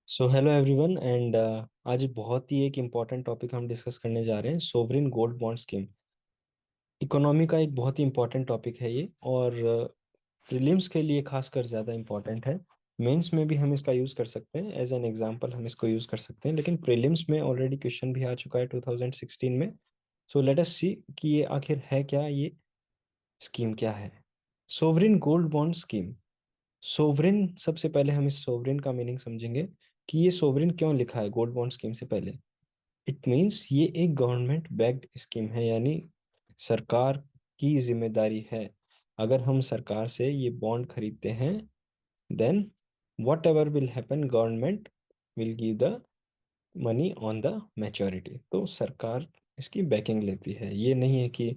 So hello everyone and आज बहुत ही एक इम्पॉर्टेंट टॉपिक हम डिस्कस करने जा रहे हैं, sovereign gold bond scheme. Economy का एक बहुत ही इम्पॉर्टेंट टॉपिक है ये, और प्रीलिम्स के लिए खासकर ज़्यादा इम्पॉर्टेंट है। मेंस में भी हम इसका यूज़ कर सकते हैं, एज एन एग्जांपल हम इसको यूज़ कर सकते हैं, लेकिन प्रीलिम्स में ऑलरेडी क्वेश्चन भी आ चुका है 2016 में। सो लेट अस सी कि ये आखिर है क्या, ये स्कीम क्या है। Sovereign gold bond scheme. Sovereign, सबसे पहले हम इस सोवरिन का मीनिंग समझेंगे कि ये सोवरिन क्यों लिखा है गोल्ड बॉन्ड स्कीम से पहले। इट मीन्स ये एक गवर्नमेंट बैक्ड स्कीम है, यानी सरकार की जिम्मेदारी है। अगर हम सरकार से ये बॉन्ड खरीदते हैं, then whatever will happen, government will give the money on the maturity. तो सरकार इसकी बैकिंग लेती है। ये नहीं है कि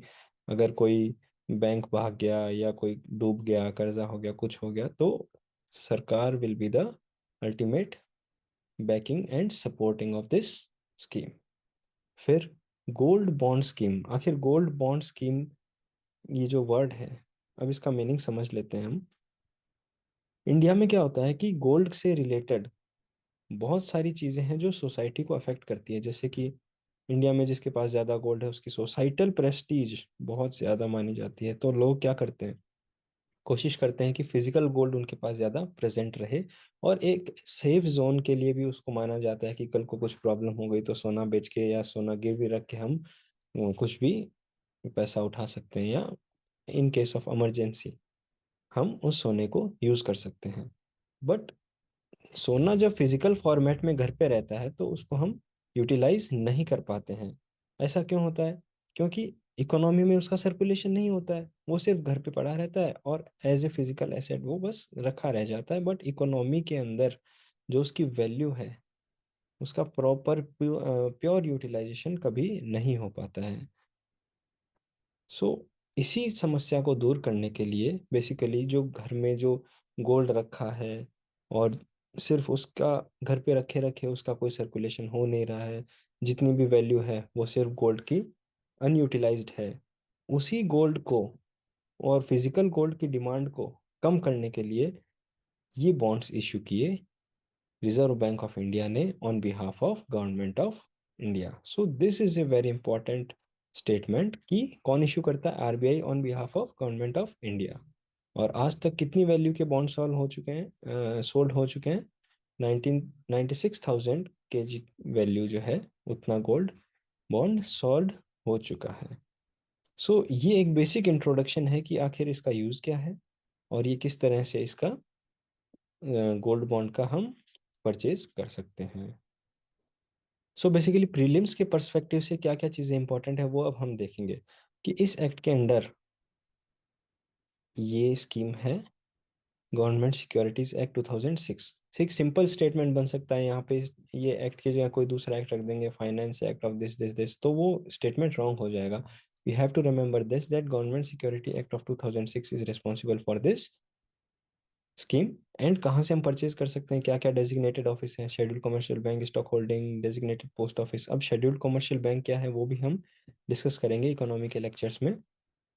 अगर कोई बैंक भाग गया या कोई डूब गया, कर्जा हो गया, कुछ हो गया, तो सरकार will be the ultimate backing and supporting of this scheme. फिर गोल्ड बॉन्ड स्कीम। आखिर गोल्ड बॉन्ड स्कीम, ये जो वर्ड है, अब इसका मीनिंग समझ लेते हैं हम। इंडिया में क्या होता है कि गोल्ड से रिलेटेड बहुत सारी चीजें हैं जो सोसाइटी को अफेक्ट करती है। जैसे कि इंडिया में जिसके पास ज्यादा गोल्ड है उसकी सोसाइटल प्रेस्टीज बहुत ज्यादा मानी जाती है। तो लोग क्या करते हैं, कोशिश करते हैं कि फिजिकल गोल्ड उनके पास ज्यादा प्रेजेंट रहे। और एक सेफ जोन के लिए भी उसको माना जाता है कि कल को कुछ प्रॉब्लम हो गई तो सोना बेच के या सोना गिरवी रख के हम कुछ भी पैसा उठा सकते हैं, या इन केस ऑफ इमरजेंसी हम उस सोने को यूज कर सकते हैं। बट सोना जब फिजिकल फॉर्मेट में घर पे रहता है तो उसको हम यूटिलाइज नहीं कर पाते हैं। ऐसा क्यों होता है? क्योंकि इकोनॉमी में उसका सर्कुलेशन नहीं होता है, वो सिर्फ घर पे पड़ा रहता है और एज ए फिजिकल एसेट वो बस रखा रह जाता है। बट इकोनॉमी के अंदर जो उसकी वैल्यू है, उसका प्रॉपर प्योर यूटिलाइजेशन कभी नहीं हो पाता है। सो इसी समस्या को दूर करने के लिए बेसिकली जो घर में जो गोल्ड रखा है और सिर्फ उसका घर पे रखे रखे उसका कोई सर्कुलेशन हो नहीं रहा है, जितनी भी वैल्यू है वो सिर्फ गोल्ड की अनयूटिलाइज्ड है, उसी गोल्ड को और फिजिकल गोल्ड की डिमांड को कम करने के लिए ये बॉन्ड्स इशू किए रिजर्व बैंक ऑफ इंडिया ने on behalf of government of India. So this is a very important statement कि कौन इशू करता है, RBI on behalf of government of India. और आज तक कितनी वैल्यू के बॉन्ड सॉल्व हो चुके हैं, सोल्ड हो चुके हैं? 1996,000 के जी वैल्यू जो है, उतना गोल्ड बॉन्ड सॉल्व हो चुका है। सो ये एक बेसिक इंट्रोडक्शन है कि आखिर इसका यूज़ क्या है और ये किस तरह से इसका गोल्ड बॉन्ड का हम परचेज कर सकते हैं। सो बेसिकली प्रीलिम्स के पर्सपेक्टिव से क्या क्या चीज़ें इंपॉर्टेंट है वो अब हम देखेंगे कि इस एक्ट के अंडर ये स्कीम है गवर्नमेंट सिक्योरिटीज एक्ट 2006। एक सिंपल स्टेटमेंट बन सकता है यहाँ पे, ये एक्ट की जगह कोई दूसरा एक्ट रख देंगे, finance act of this this this, तो वो स्टेटमेंट रॉन्ग हो जाएगा। We have to remember this that government security act of 2006 is responsible for this scheme. And कहाँ से हम परचेज कर सकते हैं, क्या क्या डेजिग्नेटेड ऑफिस है, scheduled commercial bank, stock holding, designated post office. अब शेड्यूल्ड कमर्शियल बैंक क्या है वो भी हम डिस्कस करेंगे इकोनॉमी के लेक्चर्स में।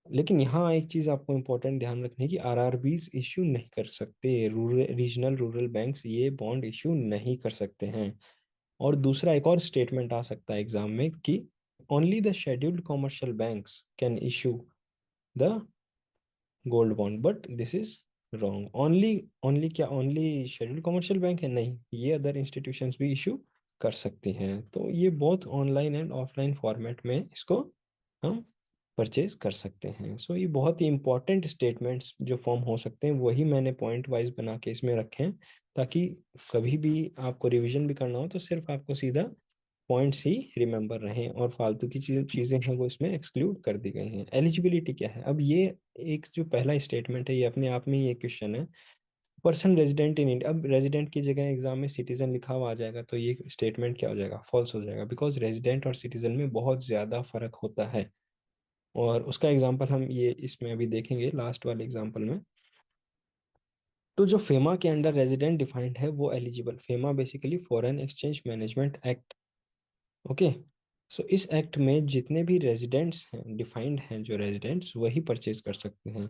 लेकिन यहाँ एक चीज आपको इंपॉर्टेंट ध्यान रखनी है कि आरआरबीज इश्यू नहीं कर सकते, रूरल रीजनल रूरल बैंक्स ये बॉन्ड इश्यू नहीं कर सकते हैं। और दूसरा एक और स्टेटमेंट आ सकता है एग्जाम में कि only the scheduled commercial banks can issue the gold bond, but this is wrong. Only, only क्या ओनली शेड्यूल्ड कमर्शियल बैंक है? नहीं, ये अदर इंस्टीट्यूशंस भी इशू कर सकती हैं। तो ये बहुत ऑनलाइन एंड ऑफलाइन फॉर्मेट में इसको हम परचेज कर सकते हैं। सो ये बहुत ही इंपॉर्टेंट स्टेटमेंट्स जो फॉर्म हो सकते हैं वही मैंने पॉइंट वाइज बना के इसमें रखे हैं, ताकि कभी भी आपको रिवीजन भी करना हो तो सिर्फ आपको सीधा पॉइंट्स ही रिमेंबर रहें और फालतू की चीजें हैं वो इसमें एक्सक्लूड कर दी गई हैं। एलिजिबिलिटी क्या है? अब ये एक जो पहला स्टेटमेंट है ये अपने आप में ही एक क्वेश्चन है। पर्सन रेजिडेंट इन इंडिया, अब रेजिडेंट की जगह एग्जाम में सिटीजन लिखा हुआ आ जाएगा तो ये स्टेटमेंट क्या हो जाएगा, फॉल्स हो जाएगा, बिकॉज रेजिडेंट और सिटीजन में बहुत ज्यादा फर्क होता है। और उसका एग्जांपल हम ये इसमें अभी देखेंगे लास्ट वाले एग्जांपल में। तो जो फेमा के अंडर रेजिडेंट डिफाइंड है वो eligible, FEMA basically foreign exchange management act. Okay. So इस एक्ट में जितने भी रेजिडेंट्स हैं, डिफाइंड हैं जो रेजिडेंट्स, वही परचेज कर सकते हैं।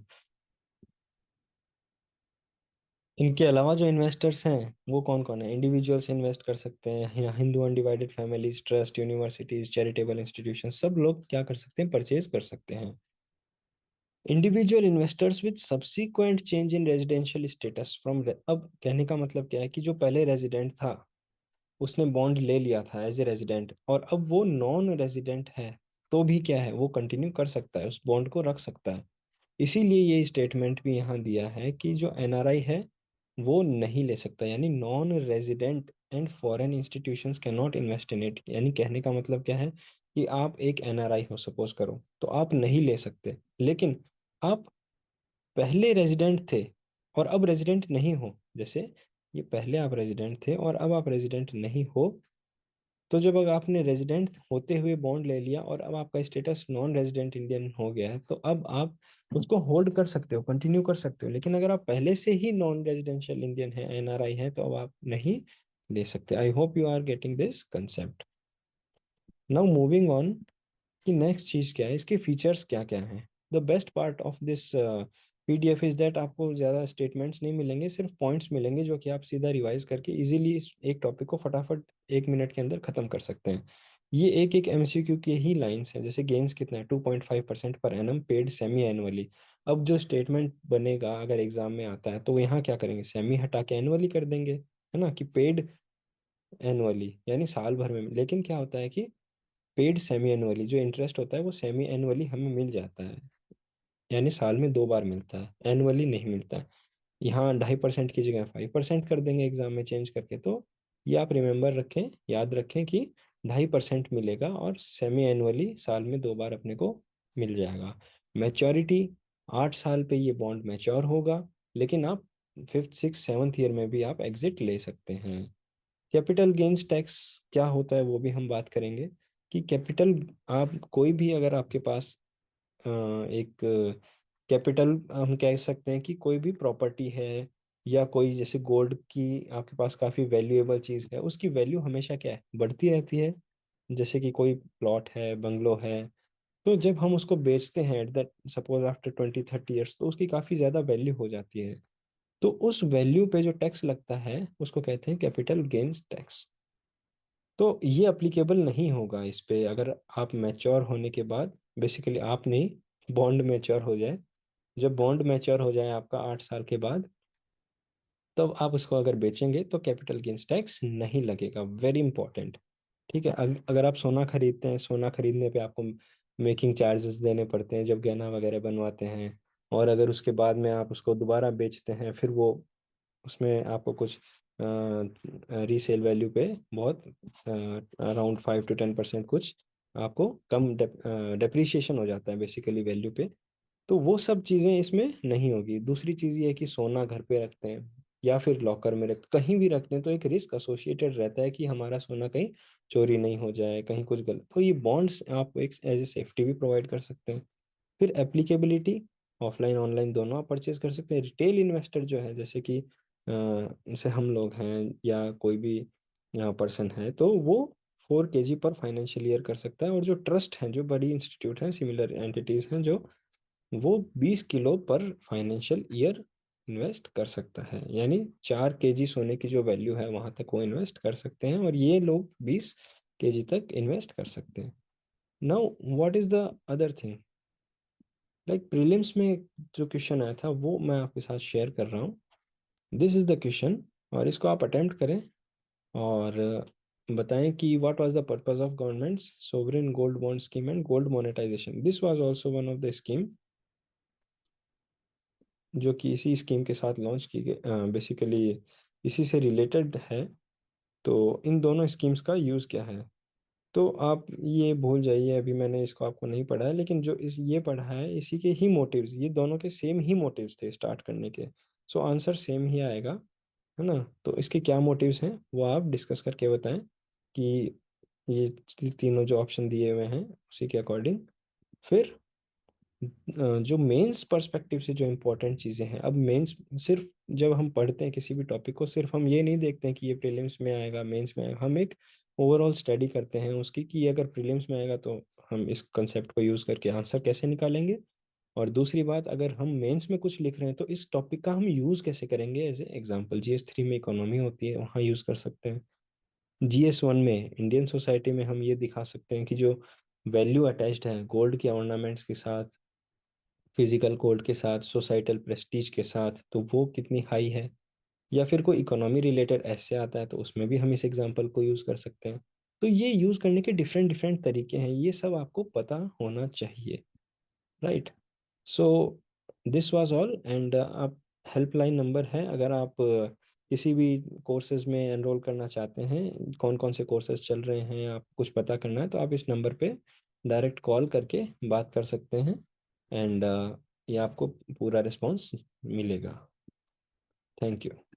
इनके अलावा जो इन्वेस्टर्स हैं वो कौन कौन है? इंडिविजुअल्स इन्वेस्ट कर सकते हैं, या Hindu undivided families, trust, universities, charitable institution, सब लोग क्या कर सकते हैं? परचेज कर सकते हैं। Individual investors with subsequent change in residential status from, अब कहने का मतलब क्या है कि जो पहले रेजिडेंट था उसने बॉन्ड ले लिया था एज ए रेजिडेंट, और अब वो नॉन रेजिडेंट है, तो भी क्या है, वो कंटिन्यू कर सकता है, उस बॉन्ड को रख सकता है। इसीलिए ये स्टेटमेंट भी यहाँ दिया है कि जो एनआरआई है वो नहीं ले सकता, यानी non resident and foreign institutions can not invest in it. यानी कहने का मतलब क्या है कि आप एक एनआरआई हो, सपोज करो, तो आप नहीं ले सकते। लेकिन आप पहले रेजिडेंट थे और अब रेजिडेंट नहीं हो, जैसे ये पहले आप रेजिडेंट थे और अब आप रेजिडेंट नहीं हो, तो जब अगर आपने रेजिडेंट होते हुए बॉन्ड ले लिया और अब आपका स्टेटस नॉन रेजिडेंट इंडियन हो गया है, तो अब आप उसको होल्ड कर सकते हो, कंटिन्यू कर सकते हो। लेकिन अगर आप पहले से ही नॉन रेजिडेंशियल इंडियन है, एनआरआई है, तो अब आप नहीं ले सकते। I hope you are getting this concept. Now moving on, कि नेक्स्ट चीज क्या है, इसके फीचर्स क्या क्या हैं। The best part of this PDF is that आपको ज़्यादा स्टेटमेंट्स नहीं मिलेंगे, सिर्फ पॉइंट्स मिलेंगे जो कि आप सीधा रिवाइज करके इजीली इस एक टॉपिक को फटाफट 1 मिनट के अंदर खत्म कर सकते हैं। ये एक एक एमसीक्यू के ही लाइंस हैं। जैसे गेन्स कितना है, 2.5% per annum paid semi annually. अब जो स्टेटमेंट बनेगा अगर एग्जाम में आता है, तो यहाँ क्या करेंगे, सेमी हटा के एनुअली कर देंगे, है ना, कि पेड एनुअली यानी साल भर में। लेकिन क्या होता है कि पेड सेमी एनुअली, जो इंटरेस्ट होता है वो सेमी एनुअली हमें मिल जाता है, यानी साल में 2 बार मिलता है, एनुअली नहीं मिलता है। यहाँ 2.5% की जगह 5% कर देंगे एग्जाम में चेंज करके। तो ये आप रिमेम्बर रखें, याद रखें कि 2.5% मिलेगा और सेमी एनुअली साल में 2 बार अपने को मिल जाएगा। मैच्योरिटी, 8 साल पे ये बॉन्ड मैच्योर होगा, लेकिन आप फिफ्थ सिक्स सेवन्थ ईयर में भी आप एग्जिट ले सकते हैं। कैपिटल गेन्स टैक्स क्या होता है वो भी हम बात करेंगे, कि कैपिटल, आप कोई भी अगर आपके पास एक कैपिटल, हम कह सकते हैं कि कोई भी प्रॉपर्टी है या कोई जैसे गोल्ड की आपके पास काफ़ी वैल्यूएबल चीज़ है, उसकी वैल्यू हमेशा क्या है, बढ़ती रहती है। जैसे कि कोई प्लॉट है, बंगलो है, तो जब हम उसको बेचते हैं at that suppose after 20-30 years, तो उसकी काफ़ी ज़्यादा वैल्यू हो जाती है। तो उस वैल्यू पे जो टैक्स लगता है उसको कहते हैं कैपिटल गेन्स टैक्स। तो ये अप्लीकेबल नहीं होगा इस पे अगर आप मैच्योर होने के बाद, बेसिकली आप नहीं, बॉन्ड मैच्योर हो जाए। जब बॉन्ड मैच्योर हो जाए आपका 8 साल के बाद, तब आप उसको अगर बेचेंगे तो कैपिटल गेन्स टैक्स नहीं लगेगा। Very important. ठीक है। अगर आप सोना खरीदते हैं, सोना खरीदने पे आपको मेकिंग चार्जेस देने पड़ते हैं जब गहना वगैरह बनवाते हैं। और अगर उसके बाद में आप उसको दोबारा बेचते हैं, फिर वो उसमें आपको कुछ रीसेल वैल्यू पे बहुत अराउंड 5 to 10% कुछ आपको कम डेप्रिसिएशन हो जाता है बेसिकली वैल्यू पे। तो वो सब चीज़ें इसमें नहीं होगी। दूसरी चीज़ ये है कि सोना घर पे रखते हैं या फिर लॉकर में रखते, कहीं भी रखते हैं, तो एक रिस्क एसोसिएटेड रहता है कि हमारा सोना कहीं चोरी नहीं हो जाए, कहीं कुछ गलत। तो ये बॉन्ड्स आपको एक एज ए सेफ्टी भी प्रोवाइड कर सकते हैं। फिर एप्लीकेबिलिटी, ऑफलाइन ऑनलाइन दोनों आप परचेज कर सकते हैं। रिटेल इन्वेस्टर जो है, जैसे कि जैसे हम लोग हैं या कोई भी पर्सन है, तो वो 4 kg पर फाइनेंशियल ईयर कर सकता है। और जो ट्रस्ट हैं, जो बड़ी इंस्टीट्यूट हैं, सिमिलर एंटिटीज हैं, जो वो 20 किलो पर फाइनेंशियल ईयर इन्वेस्ट कर सकता है। यानी 4 kg सोने की जो वैल्यू है वहां तक वो इन्वेस्ट कर सकते हैं, और ये लोग 20 kg तक इन्वेस्ट कर सकते हैं। Now what is the other thing, like prelims में जो क्वेश्चन आया था वो मैं आपके साथ शेयर कर रहा हूँ। दिस इज द क्वेश्चन, और इसको आप अटेम्प्ट करें और बताएं कि what was the purpose of government's sovereign gold bond scheme and gold monetization. This was also one of the scheme जो कि इसी स्कीम के साथ लॉन्च की गई, बेसिकली इसी से रिलेटेड है। तो इन दोनों स्कीम्स का यूज़ क्या है, तो आप ये भूल जाइए, अभी मैंने इसको आपको नहीं पढ़ा है, लेकिन जो इस ये पढ़ा है इसी के ही मोटिव्स, ये दोनों के सेम ही मोटिव्स थे स्टार्ट करने के। सो आंसर सेम ही आएगा, है ना। तो इसके क्या मोटिव्स हैं वो आप डिस्कस करके बताएं, कि ये तीनों जो ऑप्शन दिए हुए हैं उसी के अकॉर्डिंग। फिर जो मेंस पर्सपेक्टिव से जो इम्पोर्टेंट चीज़ें हैं, अब मेंस सिर्फ जब हम पढ़ते हैं किसी भी टॉपिक को, सिर्फ हम ये नहीं देखते हैं कि ये प्रीलिम्स में आएगा, मेंस में आएगा। हम एक ओवरऑल स्टडी करते हैं उसकी, कि अगर प्रीलिम्स में आएगा तो हम इस कंसेप्ट को यूज़ करके आंसर कैसे निकालेंगे, और दूसरी बात, अगर हम मेंस में कुछ लिख रहे हैं तो इस टॉपिक का हम यूज़ कैसे करेंगे, एज ए एग्जाम्पल GS 3 में इकोनॉमी होती है, वहाँ यूज़ कर सकते हैं। GS 1 में इंडियन सोसाइटी में हम ये दिखा सकते हैं कि जो वैल्यू अटैच्ड है गोल्ड के ऑर्नामेंट्स के साथ, फिजिकल गोल्ड के साथ, सोसाइटल प्रेस्टीज के साथ, तो वो कितनी हाई है। या फिर कोई इकोनॉमी रिलेटेड ऐसे आता है तो उसमें भी हम इस एग्जांपल को यूज़ कर सकते हैं। तो ये यूज़ करने के डिफरेंट डिफरेंट तरीके हैं, ये सब आपको पता होना चाहिए, right. So this was all. And आप, हेल्पलाइन नंबर है, अगर आप किसी भी कोर्सेज में एनरोल करना चाहते हैं, कौन कौन से कोर्सेज चल रहे हैं, आप कुछ पता करना है, तो आप इस नंबर पे डायरेक्ट कॉल करके बात कर सकते हैं। एंड ये आपको पूरा रिस्पॉन्स मिलेगा। Thank you.